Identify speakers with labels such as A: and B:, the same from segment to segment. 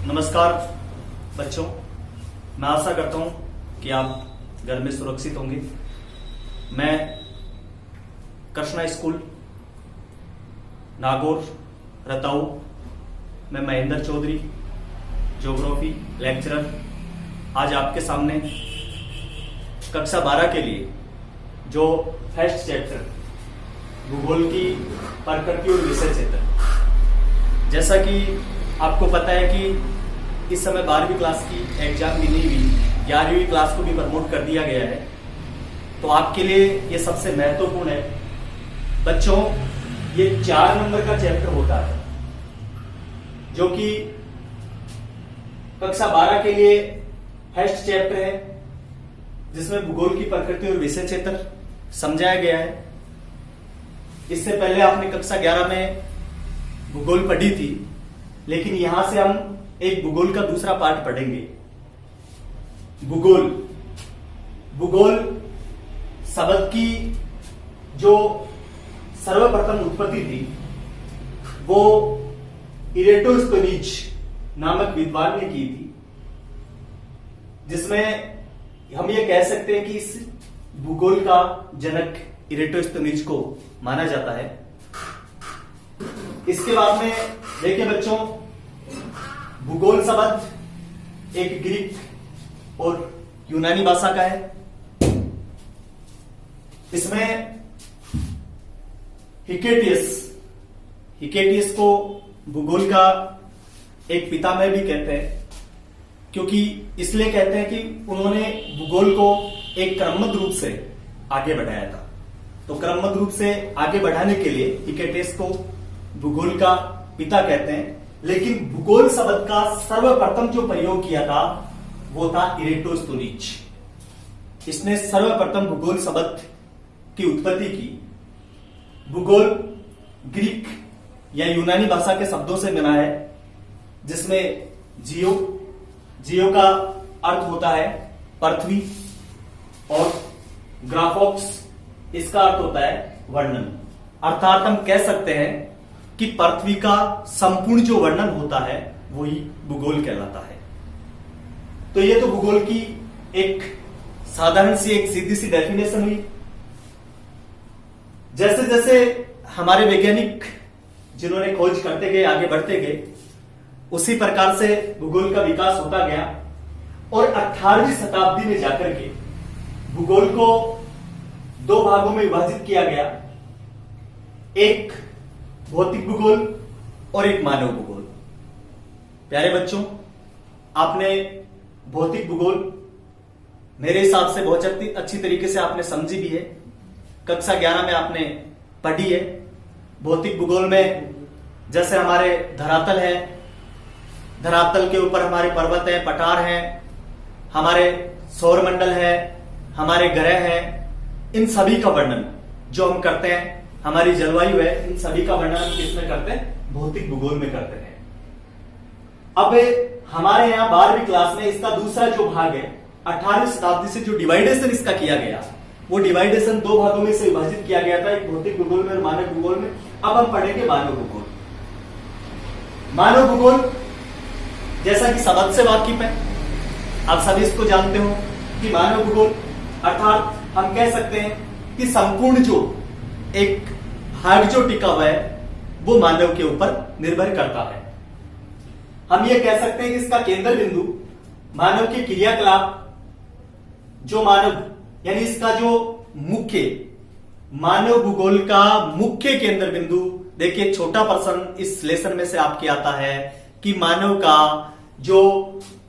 A: नमस्कार बच्चों, मैं आशा करता हूं कि आप घर में सुरक्षित होंगे। मैं कृष्णा स्कूल नागौर रताऊ में महेंद्र चौधरी ज्योग्राफी लेक्चरर आज आपके सामने कक्षा 12 के लिए जो फर्स्ट चैप्टर भूगोल की प्रकृति और विषय क्षेत्र, जैसा कि आपको पता है कि इस समय 12वीं क्लास की एग्जाम भी नहीं हुई, 11वीं क्लास को भी प्रमोट कर दिया गया है। तो आपके लिए ये सबसे महत्वपूर्ण है बच्चों। ये 4 नंबर का चैप्टर होता है जो कि कक्षा 12 के लिए फर्स्ट चैप्टर है, जिसमें भूगोल की प्रकृति और विषय क्षेत्र समझाया गया है। इससे पहले आपने कक्षा 11 में भूगोल पढ़ी थी, लेकिन यहां से हम एक भूगोल का दूसरा पार्ट पढ़ेंगे। भूगोल शब्द की जो सर्वप्रथम उत्पत्ति थी वो इरेटोस्थनीज नामक विद्वान ने की थी, जिसमें हम ये कह सकते हैं कि इस भूगोल का जनक इरेटोस्थनीज को माना जाता है। इसके बाद में देखिए बच्चों, भूगोल शब्द एक ग्रीक और यूनानी भाषा का है। इसमें हिकेटियस को भूगोल का एक पितामह भी कहते हैं, क्योंकि इसलिए कहते हैं कि उन्होंने भूगोल को एक क्रमबद्ध रूप से आगे बढ़ाया था। तो क्रमबद्ध रूप से आगे बढ़ाने के लिए हिकेटियस को भूगोल का पिता कहते हैं। लेकिन भूगोल शब्द का सर्वप्रथम जो प्रयोग किया था वो था इरेटोस्थनीज। इसने सर्वप्रथम भूगोल शब्द की उत्पत्ति की। भूगोल ग्रीक या यूनानी भाषा के शब्दों से बना है, जिसमें जियो का अर्थ होता है पृथ्वी और ग्राफोक्स इसका अर्थ होता है वर्णन। अर्थात हम कह सकते हैं कि पृथ्वी का संपूर्ण जो वर्णन होता है वही भूगोल कहलाता है। तो ये तो भूगोल की एक साधारण सी एक सीधी सी डेफिनेशन हुई। जैसे जैसे हमारे वैज्ञानिक जिन्होंने खोज करते गए, आगे बढ़ते गए, उसी प्रकार से भूगोल का विकास होता गया और 18वीं शताब्दी में जाकर के भूगोल को 2 भागों में विभाजित किया गया, एक भौतिक भूगोल और एक मानव भूगोल। प्यारे बच्चों, आपने भौतिक भूगोल मेरे हिसाब से बहुत अच्छी तरीके से आपने समझी भी है, कक्षा 11 में आपने पढ़ी है। भौतिक भूगोल में जैसे हमारे धरातल है, धरातल के ऊपर हमारे पर्वत है, पठार है, हमारे सौरमंडल है, हमारे ग्रह है, इन सभी का वर्णन जो हम करते हैं, हमारी जलवायु है, इन सभी का वर्णन हम किसमें करते हैं? भौतिक भूगोल में करते हैं। अब हमारे यहाँ 12वीं क्लास में इसका दूसरा जो भाग है, 18वीं शताब्दी से जो डिवाइडेशन इसका किया गया, वो डिवाइडेशन 2 भागों में से विभाजित किया गया था, एक भौतिक भूगोल में और मानव भूगोल में। अब हम पढ़ेंगे मानव भूगोल। मानव भूगोल जैसा कि शब्द से वाकिफ है, आप सभी इसको जानते हो कि मानव भूगोल अर्थात हम कह सकते हैं कि संपूर्ण जो एक भाग जो टिका हुआ है वो मानव के ऊपर निर्भर करता है। हम ये कह सकते हैं कि इसका केंद्र बिंदु मानव के क्रियाकलाप, जो मानव यानी इसका जो मुख्य मानव भूगोल का मुख्य केंद्र बिंदु, देखिए छोटा प्रश्न इस लेसन में से आपके आता है कि मानव का जो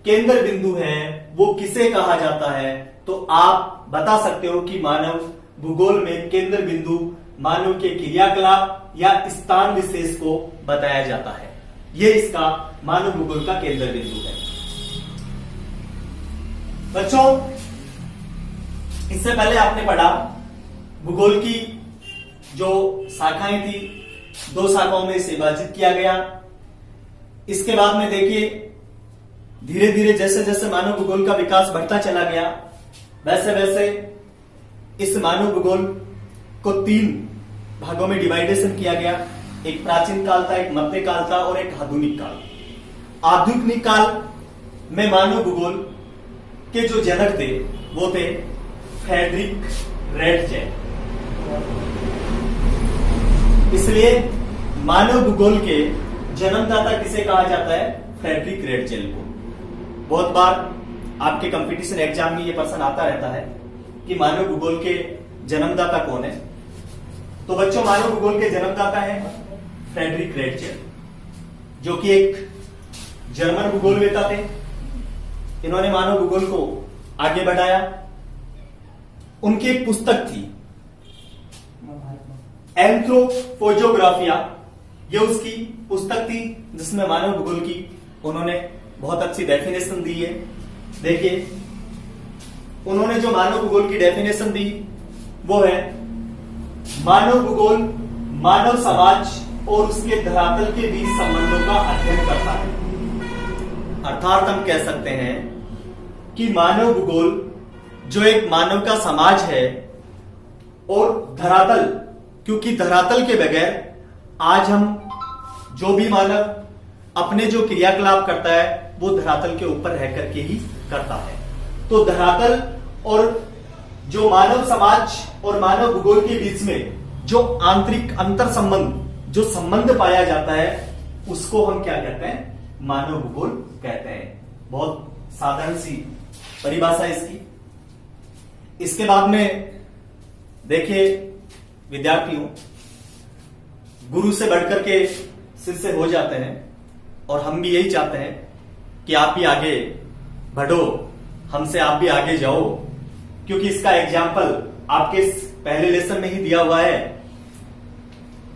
A: केंद्र बिंदु है वो किसे कहा जाता है। तो आप बता सकते हो कि मानव भूगोल में केंद्र बिंदु मानव के क्रियाकलाप या स्थान विशेष को बताया जाता है। यह इसका मानव भूगोल का केंद्र बिंदु है। बच्चों, इससे पहले आपने पढ़ा भूगोल की जो शाखाएं थी, 2 शाखाओं में इसे विभाजित किया गया। इसके बाद में देखिए धीरे धीरे जैसे जैसे मानव भूगोल का विकास बढ़ता चला गया, वैसे वैसे इस मानव भूगोल को 3 भागों में डिवाइडेशन किया गया। एक प्राचीन काल था, एक मध्य काल था और एक आधुनिक काल। आधुनिक काल में मानव भूगोल के जो जनक थे वो थे फ्रेडरिक रेटजेल। इसलिए मानव भूगोल के जन्मदाता किसे कहा जाता है? फ्रेडरिक रेटजेल को। बहुत बार आपके कंपटीशन एग्जाम में ये प्रश्न आता रहता है कि मानव भूगोल के जन्मदाता कौन है। तो बच्चों, मानव भूगोल के जन्मदाता है फ्रेडरिक रेटजेल, जो कि एक जर्मन भूगोलवेता थे। इन्होंने मानव भूगोल को आगे बढ़ाया। उनकी एक पुस्तक थी एंथ्रोपोजोग्राफिया, ये उसकी पुस्तक थी जिसमें मानव भूगोल की उन्होंने बहुत अच्छी डेफिनेशन दी है। देखिए, उन्होंने जो मानव भूगोल की डेफिनेशन दी वो है, मानव भूगोल मानव समाज और उसके धरातल के बीच संबंधों का अध्ययन करता है। अर्थात हम कह सकते हैं कि मानव भूगोल जो एक मानव का समाज है और धरातल, क्योंकि धरातल के बगैर आज हम जो भी मानव अपने जो क्रियाकलाप करता है वो धरातल के ऊपर रह करके ही करता है। तो धरातल और जो मानव समाज और मानव भूगोल के बीच में जो आंतरिक अंतर संबंध, जो संबंध पाया जाता है, उसको हम क्या कहते हैं? मानव भूगोल कहते हैं। बहुत साधारण सी परिभाषा है इसकी। इसके बाद में देखिए विद्यार्थियों, गुरु से बढ़कर के शिष्य हो जाते हैं और हम भी यही चाहते हैं कि आप भी आगे बढ़ो, हमसे आप भी आगे जाओ, क्योंकि इसका एग्जाम्पल आपके पहले लेसन में ही दिया हुआ है।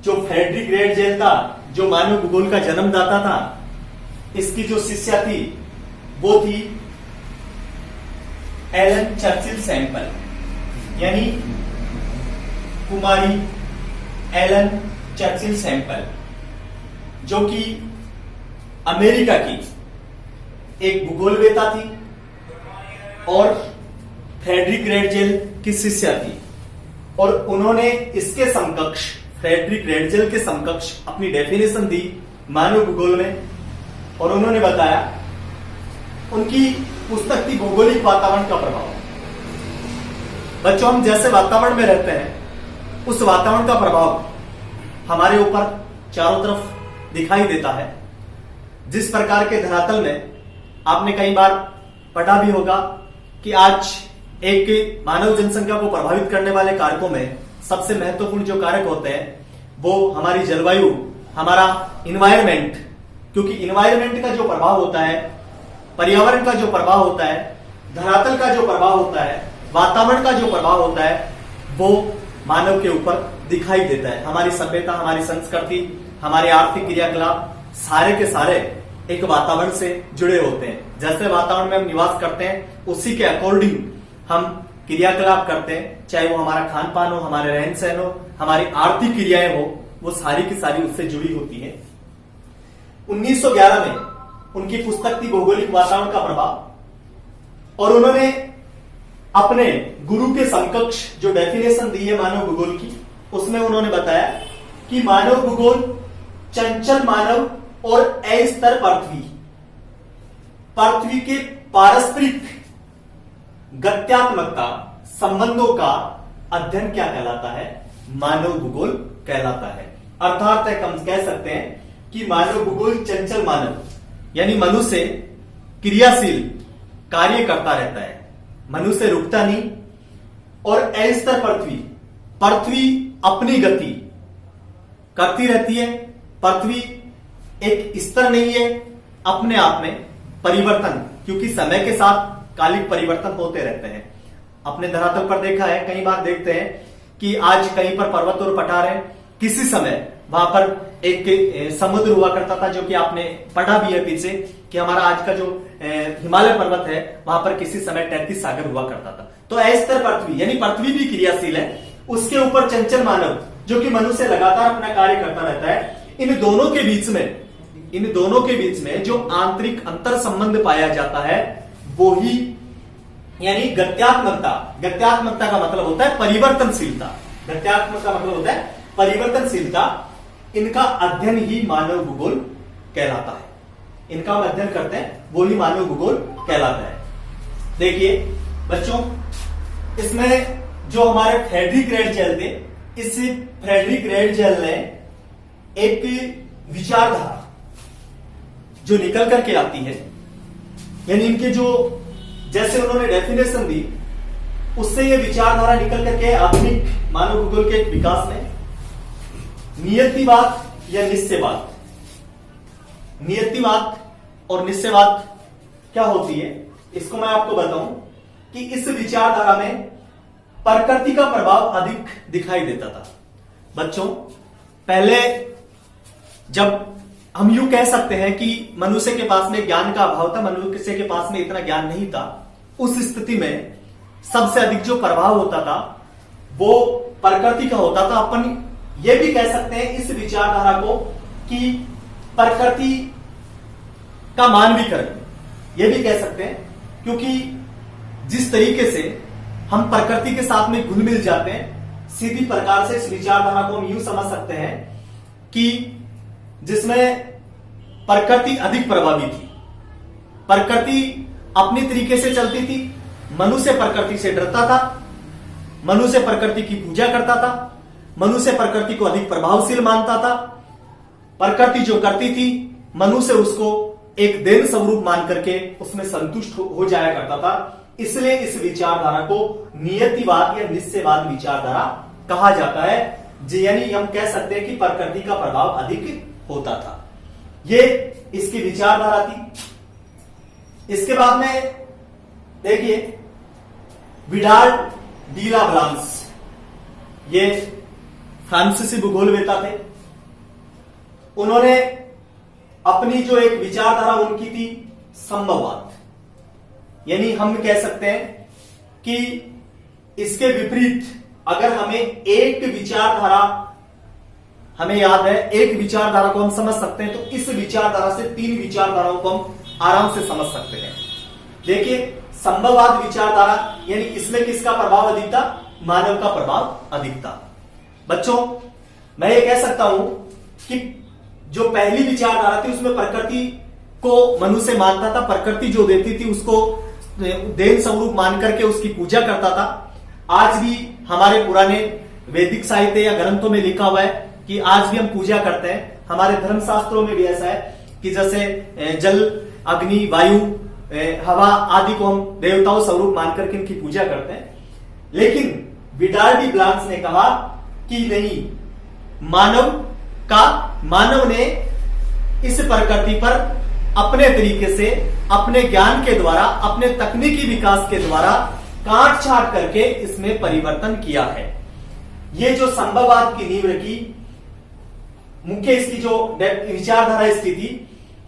A: जो फ्रेडरिक रेटजेल था, जो मानव भूगोल का जन्मदाता था, इसकी जो शिष्या थी वो थी एलन चर्चिल सैंपल, यानी कुमारी एलन चर्चिल सैंपल, जो कि अमेरिका की एक भूगोलवेता थी और फ्रेडरिक रेटजेल की शिष्या थी। और उन्होंने इसके समकक्ष, फ्रेडरिक रेटजेल के समकक्ष अपनी डेफिनेशन दी मानव भूगोल में। और उन्होंने बताया, उनकी पुस्तक थी भौगोलिक वातावरण का प्रभाव। बच्चों, हम जैसे वातावरण में रहते हैं उस वातावरण का प्रभाव हमारे ऊपर चारों तरफ दिखाई देता है। जिस प्रकार के धरातल में आपने कई बार पढ़ा भी होगा कि आज एक मानव जनसंख्या को प्रभावित करने वाले कारकों में सबसे महत्वपूर्ण जो कारक होते हैं वो हमारी जलवायु, हमारा इन्वायरमेंट, क्योंकि इन्वायरमेंट का जो प्रभाव होता है, पर्यावरण का जो प्रभाव होता है, धरातल का जो प्रभाव होता है, वातावरण का जो प्रभाव होता है, वो मानव के ऊपर दिखाई देता है। हमारी सभ्यता, हमारी संस्कृति, हमारे आर्थिक क्रियाकलाप सारे के सारे एक वातावरण से जुड़े होते हैं। जैसे वातावरण में हम निवास करते हैं उसी के अकॉर्डिंग हम क्रियाकलाप करते हैं, चाहे वो हमारा खान पान हो, हमारे रहन सहन हो, हमारी आर्थिक क्रियाएं हो, वो सारी की सारी उससे जुड़ी होती है। 1911 में उनकी पुस्तक थी भौगोलिक वातावरण का प्रभाव, और उन्होंने अपने गुरु के समकक्ष जो डेफिनेशन दी है मानव भूगोल की, उसमें उन्होंने बताया कि मानव भूगोल चंचल मानव और अस्थिर पृथ्वी के पारस्परिक गत्यात्मकता संबंधों का अध्ययन क्या कहलाता है? मानव भूगोल कहलाता है। अर्थात हम कह सकते हैं कि मानव भूगोल चंचल मानव, यानी मनुष्य क्रियाशील कार्य करता रहता है, मनुष्य रुकता नहीं। और अस्थिर पृथ्वी अपनी गति करती रहती है। पृथ्वी एक स्तर नहीं है अपने आप में, परिवर्तन, क्योंकि समय के साथ कालिक परिवर्तन होते रहते हैं। अपने धरातल पर देखा है, कई बार देखते हैं कि आज कहीं पर पर्वत और पठार है, किसी समय वहां पर एक समुद्र हुआ करता था, जो कि आपने पढ़ा भी है पीछे कि हमारा आज का जो हिमालय पर्वत है वहां पर किसी समय 33 सागर हुआ करता था। तो अस्थिर पृथ्वी यानी पृथ्वी भी क्रियाशील है, उसके ऊपर चंचल मानव जो कि मनुष्य लगातार अपना कार्य करता रहता है। इन दोनों के बीच में जो आंतरिक अंतर संबंध पाया जाता है वो ही यानी गत्यात्मकता का मतलब होता है परिवर्तनशीलता। गत्यात्मकता का मतलब होता है परिवर्तनशीलता। इनका अध्ययन ही मानव भूगोल कहलाता है। इनका हम अध्ययन करते हैं, वो ही मानव भूगोल कहलाता है। देखिए बच्चों, इसमें जो हमारे फ्रेडरिक रेडजेल थे, इस फ्रेडरिक रेडजेल ने एक विचारधारा जो निकल करके आती है, यानी इनके जो जैसे उन्होंने डेफिनेशन दी, उससे ये विचारधारा निकल करके आधुनिक मानव भूगोल के विकास में नियतिवाद या निश्चयवाद, नियतिवाद और निश्चयवाद क्या होती है, इसको मैं आपको बताऊं कि इस विचारधारा में प्रकृति का प्रभाव अधिक दिखाई देता था। बच्चों, पहले जब हम यूं कह सकते हैं कि मनुष्य के पास में ज्ञान का अभाव था, मनुष्य के पास में इतना ज्ञान नहीं था, उस स्थिति में सबसे अधिक जो प्रभाव होता था वो प्रकृति का होता था। अपन ये भी कह सकते हैं इस विचारधारा को कि प्रकृति का मान भी करें, ये भी कह सकते हैं, क्योंकि जिस तरीके से हम प्रकृति के साथ में घुल मिल जाते हैं, सीधी प्रकार से इस विचारधारा को हम यूं समझ सकते हैं कि जिसमें प्रकृति अधिक प्रभावी थी, प्रकृति अपनी तरीके से चलती थी, मनुष्य प्रकृति से डरता था, मनुष्य प्रकृति की पूजा करता था, मनुष्य प्रकृति को अधिक प्रभावशील मानता था, प्रकृति जो करती थी मनुष्य उसको एक देन स्वरूप मान करके उसमें संतुष्ट हो जाया करता था। इसलिए इस विचारधारा को नियतिवाद या निश्चयवाद विचारधारा कहा जाता है, यानी हम कह सकते हैं कि प्रकृति का प्रभाव अधिक होता था। ये इसकी विचारधारा थी। इसके बाद में देखिए विडाल डी ला ब्लांस, ये फ्रांसीसी भूगोलवेता थे। उन्होंने अपनी जो एक विचारधारा उनकी थी संभववाद, यानी हम कह सकते हैं कि इसके विपरीत अगर हमें एक विचारधारा, हमें याद है एक विचारधारा को हम समझ सकते हैं, तो इस विचारधारा से तीन विचारधाराओं को हम आराम से समझ सकते हैं। देखिए संभववाद विचारधारा, यानी इसमें किसका प्रभाव अधिक था, मानव का प्रभाव अधिक था। बच्चों, मैं ये कह सकता हूं कि जो पहली विचारधारा थी उसमें प्रकृति को मनुष्य मानता था, प्रकृति जो देती थी उसको देन स्वरूप मान करके उसकी पूजा करता था। आज भी हमारे पुराने वैदिक साहित्य या ग्रंथों में लिखा हुआ है कि आज भी हम पूजा करते हैं। हमारे धर्मशास्त्रों में भी ऐसा है कि जैसे जल, अग्नि, वायु, हवा आदि को हम देवताओं स्वरूप मान करके इनकी पूजा करते हैं। लेकिन विडाल डी ब्लांस ने कहा कि नहीं, मानव ने इस प्रकृति पर अपने तरीके से, अपने ज्ञान के द्वारा, अपने तकनीकी विकास के द्वारा काट छाट करके इसमें परिवर्तन किया है। ये जो संभववाद की नींव रखी, मुख्य इसकी जो विचारधारा इसकी थी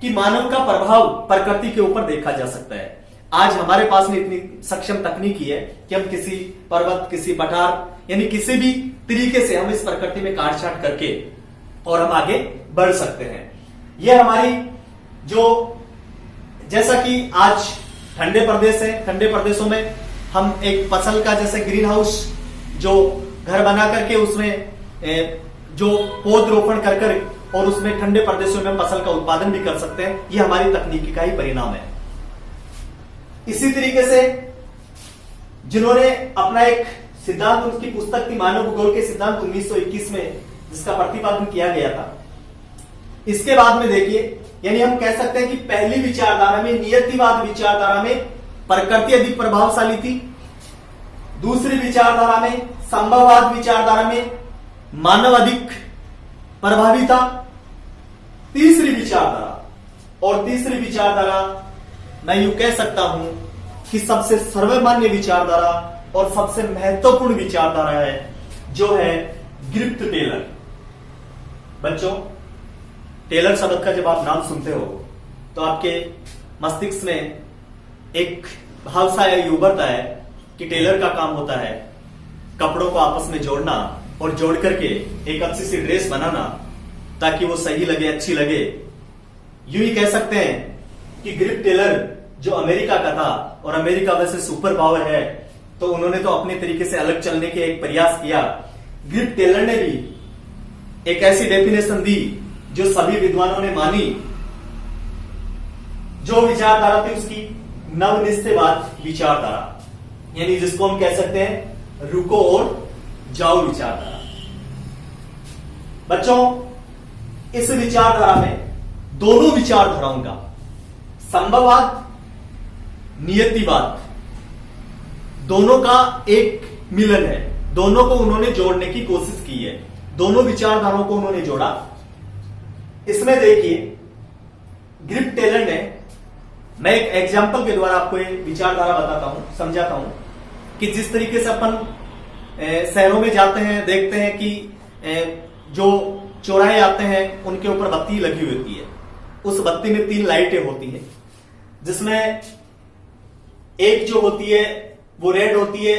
A: कि मानव का प्रभाव प्रकृति के ऊपर देखा जा सकता है। आज हमारे पास में इतनी सक्षम तकनीकी है कि हम किसी पर्वत, किसी पठार, यानी किसी भी तरीके से हम इस प्रकृति में काट छाट करके और हम आगे बढ़ सकते हैं। यह हमारी जो, जैसा कि आज ठंडे प्रदेश है, ठंडे प्रदेशों में हम एक फसल का जैसे ग्रीन हाउस जो घर बना करके उसमें जो पौध रोपण कर और उसमें ठंडे प्रदेशों में फसल का उत्पादन भी कर सकते हैं, ये हमारी तकनीकी का ही परिणाम है। इसी तरीके से जिन्होंने अपना एक सिद्धांत, उसकी पुस्तक थी मानव भूगोल के सिद्धांत 1921 में, जिसका प्रतिपादन किया गया था। इसके बाद में देखिए, यानी हम कह सकते हैं कि पहली विचारधारा में, नियतिवाद विचारधारा में प्रकृति अधिक प्रभावशाली थी। दूसरी विचारधारा में, संभववाद विचारधारा में मानव अधिक प्रभावी था। तीसरी विचारधारा मैं यूं कह सकता हूं कि सबसे सर्वमान्य विचारधारा और सबसे महत्वपूर्ण विचारधारा है, जो है ग्रिप्त टेलर। बच्चों, टेलर शब्द का जब आप नाम सुनते हो तो आपके मस्तिष्क में एक भाव सा उभरता है कि टेलर का काम होता है कपड़ों को आपस में जोड़ना और जोड़ करके एक अच्छी सी ड्रेस बनाना ताकि वो सही लगे, अच्छी लगे। यूं ही कह सकते हैं कि ग्रिप्त टेलर जो अमेरिका का था, और अमेरिका वैसे सुपर पावर है, तो उन्होंने तो अपने तरीके से अलग चलने के एक प्रयास किया। ग्रिप्त टेलर ने भी एक ऐसी डेफिनेशन दी जो सभी विद्वानों ने मानी जो विचारधारा थी उसकी नवनिश्चयवाद विचारधारा, यानी जिसको हम कह सकते हैं रुको और जाओ विचारधारा। बच्चों, इस विचारधारा में दोनों विचारधाराओं का संभववाद, नियतिवाद, दोनों का एक मिलन है। दोनों को उन्होंने जोड़ने की कोशिश की है, दोनों विचारधाराओं को उन्होंने जोड़ा। इसमें देखिए ग्रिप टेलर ने, मैं एक एग्जाम्पल के द्वारा आपको ये विचारधारा बताता हूं, समझाता हूं कि जिस तरीके से अपन शहरों में जाते हैं, देखते हैं कि जो चौराहे आते हैं उनके ऊपर बत्ती लगी होती है। उस बत्ती में 3 लाइटें होती हैं, जिसमें एक जो होती है वो रेड होती है,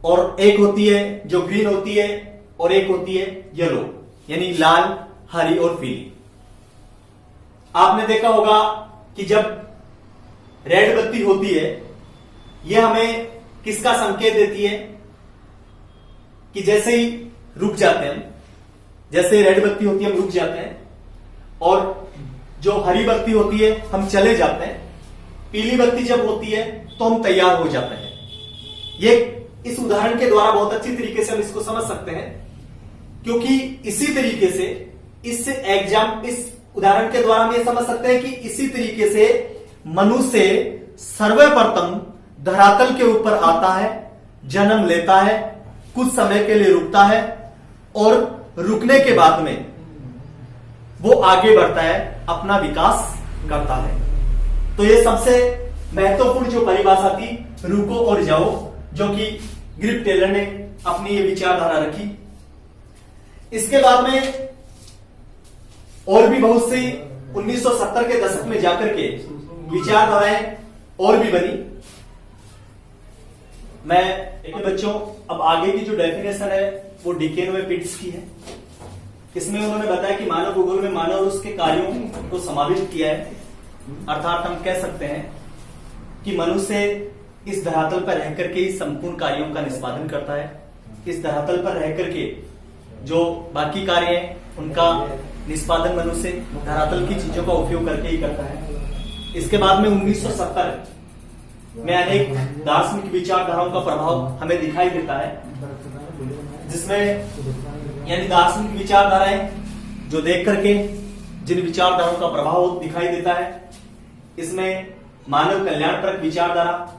A: और एक होती है जो ग्रीन होती है, और एक होती है येलो, यानी लाल, हरी और पीली। आपने देखा होगा कि जब रेड बत्ती होती है, यह हमें किसका संकेत देती है कि जैसे ही रुक जाते हैं, जैसे ही रेड बत्ती होती है हम रुक जाते हैं, और जो हरी बत्ती होती है हम चले जाते हैं, पीली बत्ती जब होती है तो हम तैयार हो जाते हैं। ये इस उदाहरण के द्वारा बहुत अच्छी तरीके से हम इसको समझ सकते हैं, क्योंकि इसी तरीके से इस उदाहरण के द्वारा हम ये समझ सकते हैं कि इसी तरीके से मनुष्य सर्वप्रथम धरातल के ऊपर आता है, जन्म लेता है, कुछ समय के लिए रुकता है, और रुकने के बाद में वो आगे बढ़ता है, अपना विकास करता है। तो ये सबसे महत्वपूर्ण जो परिभाषा थी रुको और जाओ, जो कि ग्रिप टेलर ने अपनी ये विचारधारा रखी। इसके बाद में और भी बहुत सी 1970 के दशक में जाकर के विचारधाराएं और भी बनी। मैं एक बच्चों, अब आगे की जो डेफिनेशन है वो डिकेनवे पिट्स की है। इसमें उन्होंने बताया कि मानव भूगोल में मानव और उसके कार्यों को समाविष्ट किया है। अर्थात हम कह सकते हैं कि मनुष्य इस धरातल पर रह करके ही संपूर्ण कार्यों का निष्पादन करता है। इस धरातल पर रह करके जो बाकी कार्य हैं उनका निष्पादन मनुष्य धरातल की चीजों का उपयोग करके ही करता है। इसके बाद में 1970 में अनेक दार्शनिक विचारधाराओं का प्रभाव हमें दिखाई देता है, जिसमें यानी दार्शनिक विचारधाराएं जो देख करके जिन विचारधाराओं का प्रभाव दिखाई देता है, इसमें मानव कल्याणपरक विचारधारा।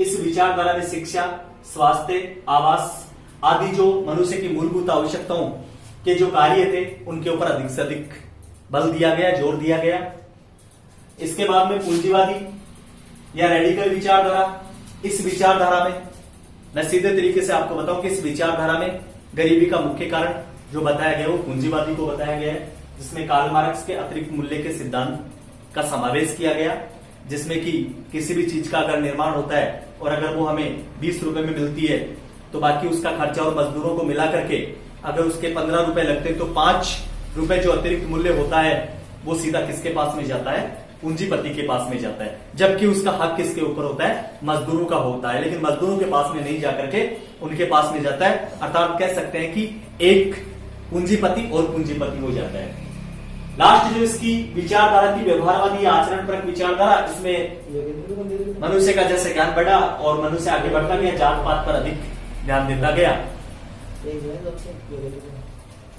A: इस विचारधारा में शिक्षा, स्वास्थ्य, आवास आदि जो मनुष्य की मूलभूत आवश्यकताओं के जो कार्य थे उनके ऊपर अधिक से अधिक बल दिया गया, जोर दिया गया। इसके बाद में पूंजीवादी या रेडिकल विचारधारा। इस विचारधारा में मैं सीधे तरीके से आपको बताऊं कि इस विचारधारा में गरीबी का मुख्य कारण जो बताया गया वो पूंजीवादी को बताया गया है, जिसमें कार्ल मार्क्स के अतिरिक्त मूल्य के सिद्धांत का समावेश किया गया, जिसमें कि किसी भी चीज का अगर निर्माण होता है और अगर वो हमें 20 रुपए में मिलती है तो बाकी उसका खर्चा और मजदूरों को मिला करके अगर उसके 15 रुपए लगते हैं तो 5 रुपए जो अतिरिक्त मूल्य होता है वो सीधा किसके पास में जाता है? पूंजीपति के पास में जाता है, जबकि उसका हक किसके ऊपर होता है? मजदूरों का होता है। लेकिन मजदूरों के पास में नहीं जाकर के उनके पास में जाता है। अर्थात कह सकते हैं कि एक पूंजीपति और पूंजीपति हो जाता है। लास्ट जो इसकी विचारधारा थी व्यवहारवादी आचरण परक विचारधारा, इसमें मनुष्य का जैसे ज्ञान बढ़ा और मनुष्य आगे बढ़ता गया, जात पात पर अधिक ध्यान देता गया।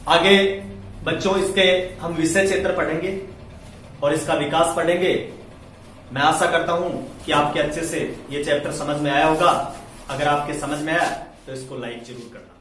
A: आगे बच्चों इसके हम विषय क्षेत्र पढ़ेंगे और इसका विकास पढ़ेंगे। मैं आशा करता हूं कि आपके अच्छे से ये चैप्टर समझ में आया होगा। अगर आपके समझ में आया तो इसको लाइक जरूर करना।